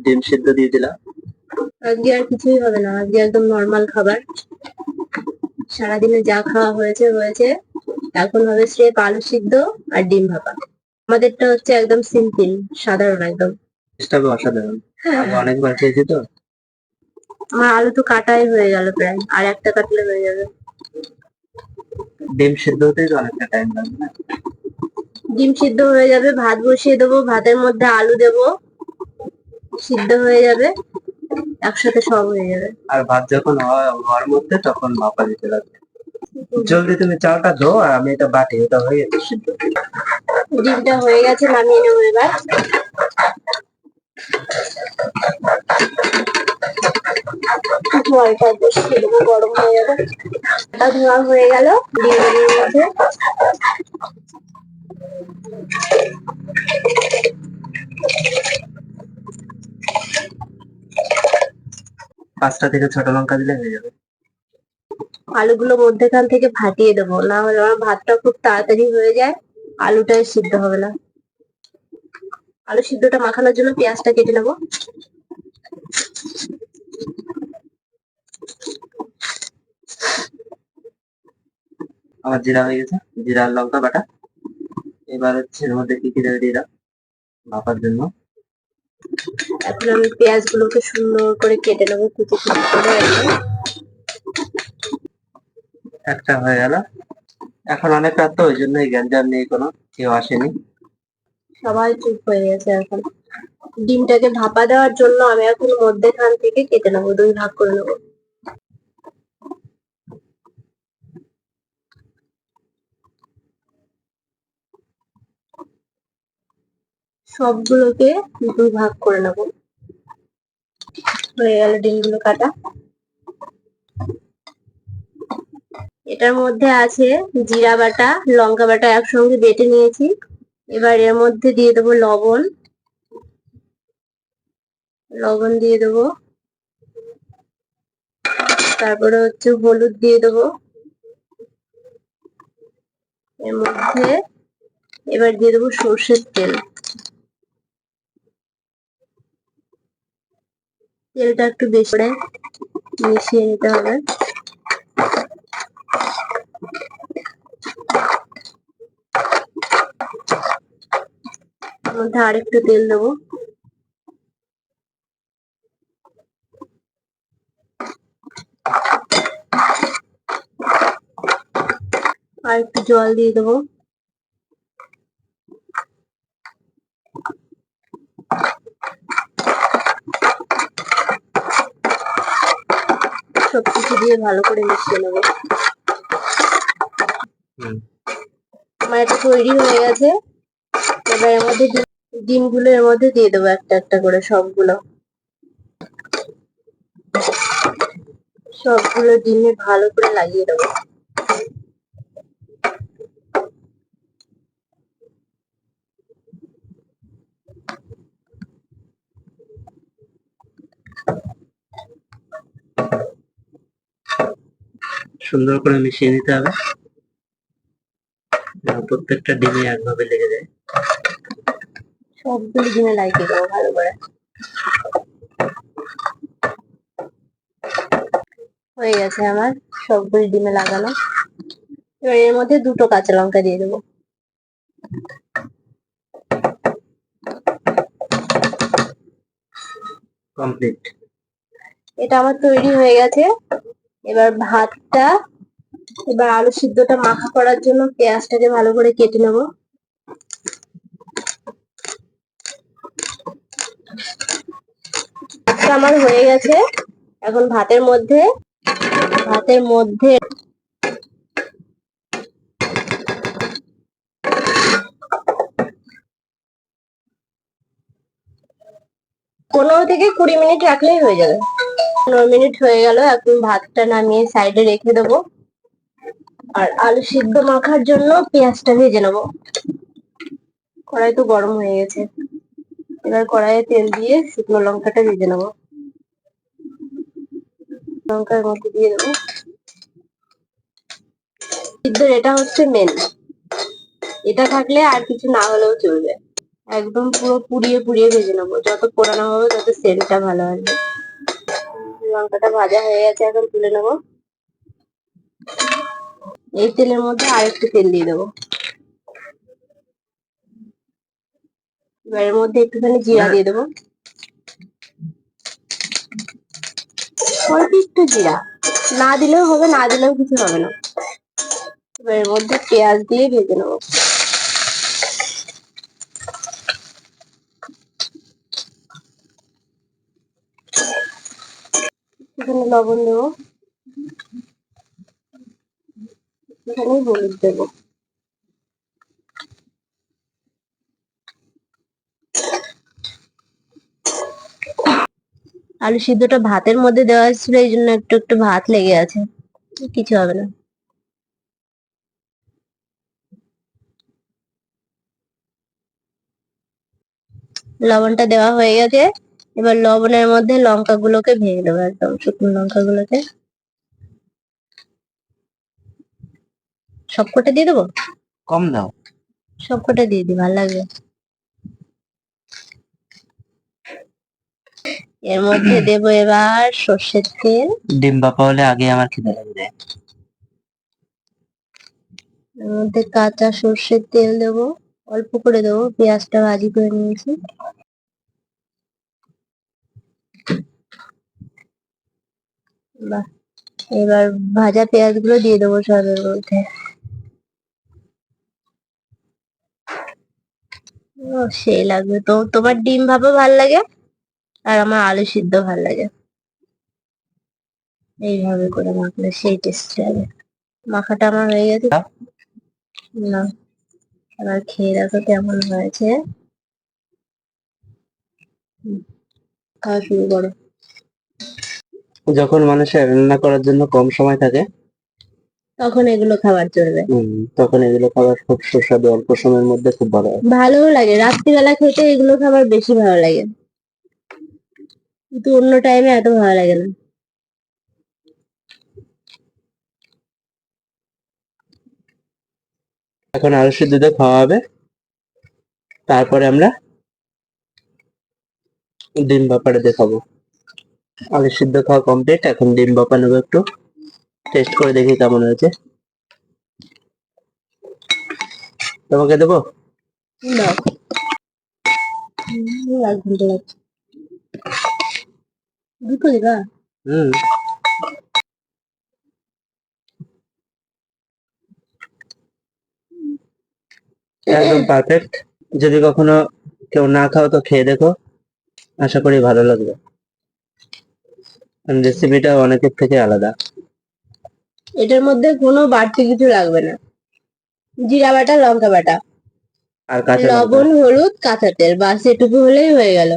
ডিম সিদ্ধ দিয়ে দিলাম। আজকে আর কিছুই হবে না, আজকে একদম নর্মাল খাবার। সারাদিনে যা খাওয়া হয়েছে হয়েছে, এখন হবে স্রেফ আলু সিদ্ধ আর ডিম ভাপা। আমাদেরটা হচ্ছে একদম সিম্পল, সাধারণ একদম। চেষ্টা হবে অসাধারণ। আমি অনেকবার খেয়েছি তো। আমার আলু তো কাটাই হয়ে গেল প্রায়, আর একটা কাটলে হয়ে যাবে। ডিম সিদ্ধ হতেই তো অনেকটা টাইম লাগবে না? ডিম সিদ্ধ হয়ে যাবে, ভাত বসিয়ে দেবো, ভাতের মধ্যে আলু দেবো, সিদ্ধ হয়ে যাবে, একসাথে সব হয়ে যাবে। আর ভাত যখন হওয়ার মধ্যে তখন ভাপা দিতে লাগবে। জলদি তুমি চালটা ধো, আর আমি এটা বাটি, এটা হয়ে গেছে সিদ্ধ। ডিমটা হয়ে গেছে, নামিয়ে নেবো এবার। জলটা বসিয়ে দেবো, গরম হয়ে যাবে। এটা ধোয়া হয়ে গেল, দিয়ে দেবো এর মধ্যে। পাঁচটা থেকে ছটা লঙ্কা দিলে হয়ে যাবে। আলুগুলো মধ্যেখান থেকে ফাটিয়ে দেবো, না হলে আমার ভাতটা খুব তাড়াতাড়ি হয়ে যায়, আলুটাই সিদ্ধ হবে না। আলু সিদ্ধটা মাখানোর জন্য পেঁয়াজটা কেটে নেবো। আমার জিরা হয়ে গেছে, জিরা আর লঙ্কা বাটা। এবার হচ্ছে এর মধ্যে কি কি দেবে দিয়ে দাও ভাপার জন্য। এখন আমি পেঁয়াজ গুলোকে সুন্দর করে কেটে নেবো, কুচি কুচি করে একদম। একটা হয়ে গেল। এখন অনেক রাত তো, ওই জন্যই গ্যাঞ্জাম নেই, কোনো কেউ আসেনি। সবাই চুপ হয়ে গেছে এখন। ডিমটাকে ভাপা দেওয়ার জন্য আমি এখন মধ্যেখান থেকে কেটে নেবো, 2 ভাগ করে নেবো। সবগুলোকে 2 ভাগ করে নেবো। হয়ে গেল ডিমগুলো কাটা। এটার মধ্যে আছে জিরা বাটা, লঙ্কা বাটা একসঙ্গে বেটে নিয়েছি। এবার এর মধ্যে দিয়ে দেবো লবণ, লবণ দিয়ে দেবো, তারপরে হচ্ছে হলুদ দিয়ে দেবো এর মধ্যে। এবার দিয়ে দেবো সর্ষের তেল। তেলটা একটু বেশি করে মিশিয়ে নিতে হবে। এর মধ্যে আরেকটু তেল দেবো। আর একটু জল দিয়ে দেবো। সবকিছু দিয়ে ভালো করে মিশিয়ে নেবো। আমার এটা তৈরি হয়ে গেছে। এবার এর মধ্যে ডিমগুলো এর মধ্যে দিয়ে দেবো একটা একটা করে, সবগুলো ডিমে ভালো করে লাগিয়ে দেবো। সুন্দর করে মিশিয়ে নিতে হবে, প্রত্যেকটা ডিমে একভাবে লেগে যায়। সবগুলো ডিমে লাগিয়ে দেবো ভালো করে। হয়ে গেছে আমার সবগুলো ডিমে লাগানো। এবার এর মধ্যে 2টো কাঁচা লঙ্কা দিয়ে দেবো। কমপ্লিট। এটা আমার তৈরি হয়ে গেছে। এবার ভাতটা, এবার আলু সিদ্ধটা মাখা করার জন্য পেঁয়াজটাকে ভালো করে কেটে নেবো। আমার হয়ে গেছে। এখন ভাতের মধ্যে পনেরো থেকে 20 মিনিট রাখলেই হয়ে যাবে। 15 মিনিট হয়ে গেল, এখন ভাতটা নামিয়ে সাইডে রেখে দেবো। আর আলু সিদ্ধ মাখার জন্য পেঁয়াজটা ভেজে নেবো। কড়াই তো গরম হয়ে গেছে। এবার কড়াইয়ে তেল দিয়ে শুকনো লঙ্কাটা ভেজে নেবো। লঙ্কার মধ্যে দিয়ে দেবো। সিদ্ধ এটা হচ্ছে মেন, এটা থাকলে আর কিছু না হলেও চলবে। একদম পুরো পুড়িয়ে পুড়িয়ে ভেজে নেবো, যত পোড়ানো হবে তত সেন্টটা ভালো আসবে। লঙ্কাটা ভাজা হয়ে গেছে, এখন তুলে নেবো। এই তেলের মধ্যে আরেকটু তেল দিয়ে দেবো। এবার এর মধ্যে একটুখানি জিরা দিয়ে দেবো, অল্প একটু জিরা, না দিলেও হবে, না দিলেও কিছু হবে না। এবার এর মধ্যে পেঁয়াজ দিয়ে ভেজে নেবো। এখানে লবণ দেবো, এখানে হলুদ দেবো। আলু সিদ্ধটা ভাতের মধ্যে দেওয়া ছিল, এই জন্য একটু একটু ভাত লেগে আছে, কিছু হবে না। লবণটা দেওয়া হয়ে গেছে, এবার লবণের মধ্যে লঙ্কাগুলোকে ভেঙে দেবো, একদম শুকনো লঙ্কাগুলোকে সবকটা দিয়ে দেবো। কম দাও। সবকটা দিয়ে দিই, ভালো লাগবে। এর মধ্যে দেবো এবার সর্ষের তেল। ডিম বাপা হলে আগে আমার খিদে লাগবে। এর মধ্যে কাঁচা সর্ষের তেল দেবো, অল্প করে দেবো, পেঁয়াজটা ভাজি করে নিয়েছি। বাহ, এবার ভাজা পেঁয়াজ গুলো দিয়ে দেবো সবের মধ্যে। ও, সেই লাগবে তো। তোমার ডিম ভাপা ভাল লাগে, আর আমার আলু সিদ্ধ ভাল লাগে। এইভাবে করে মাখলে সেই টেস্ট লাগে। মাখাটা আমার হয়ে গেছে। না, এবার খেয়ে দেখো কেমন হয়েছে। খাওয়া শুরু করো। যখন মানুষের রান্না করার জন্য কম সময় থাকে, তখন এগুলো খাবার চলবে। তখন এগুলো খাবার খুব সুস্বাদু, অল্প সময়ের মধ্যে খুব ভালো হয়। ভালোও লাগে, রাত্রিবেলা খেতে এগুলো খাবার বেশি ভালো লাগে, কিন্তু অন্য টাইমে এত ভালো লাগে না। এখন আলু সিদ্ধ দিয়ে খাওয়া হবে, তারপরে আমরা ডিম ভাপাটা দিয়ে খাবো। আলু সিদ্ধ খাওয়া কমপ্লিট, এখন ডিম ভাপা নেবো, একটু টেস্ট করে দেখি কেমন হয়েছে। তোমাকে দেবো? দাও। লাগবে লাগছে। দুটো দিবা? হুম, একদম পারফেক্ট। যদি কখনো কেউ না খাও তো খেয়ে দেখো, আশা করি ভালো লাগবে। রেসিপিটা অনেকের থেকে আলাদা। এটার মধ্যে কোনো বাড়তি কিছু লাগবে না, জিরা বাটা, লঙ্কা বাটা, আর কাঁচা লঙ্কা। লবণ, হলুদ, কাঁচা তেল, বাস এটুকু হলেই হয়ে গেল।